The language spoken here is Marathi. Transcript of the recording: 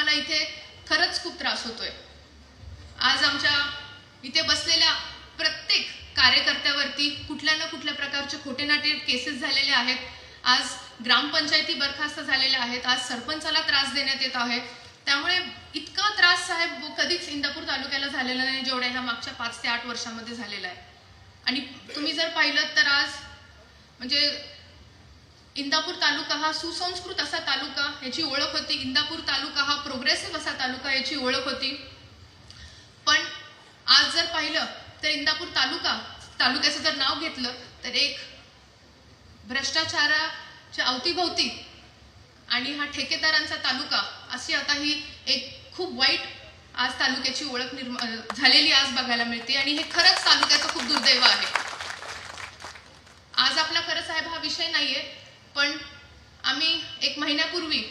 आम्हाला इथे खरंच खूप त्रास होतोय। आज आमच्या इथे बसलेल्या प्रत्येक कार्यकर्त्यावरती कुठल्या ना कुठल्या प्रकारचे खोटेनाटे केसेस झालेले आहेत। आज ग्रामपंचायती बरखास्त झालेल्या आहेत, आज सरपंचाला त्रास देण्यात येत आहे। त्यामुळे इतका त्रास साहेब कधीच इंदापूर तालुक्याला झालेला नाही जेवढ्या ह्या मागच्या 5 ते 8 वर्षांमध्ये झालेला आहे। आणि तुम्ही जर पाहिलं तर आज म्हणजे इंदापूर तालुका हा सुसंस्कृत असा तालुका याची ओळख होती। इंदापूर तालुका हा प्रोग्रेसिव्ह असा तालुका याची ओळख होती। पण आज जर पाहिलं तर इंदापूर तालुक्याचं जर नाव घेतलं तर एक भ्रष्टाचाराच्या अवतीभोवती आणि हा ठेकेदारांचा तालुका अशी आता ही एक खूप वाईट आज तालुक्याची ओळख झालेली आज बघायला मिळते। आणि हे खरंच तालुक्याचं खूप दुर्दैव आहे। आज आपला खरं साहेब हा विषय नाहीये, पण आम्ही 1 महिन्यापूर्वी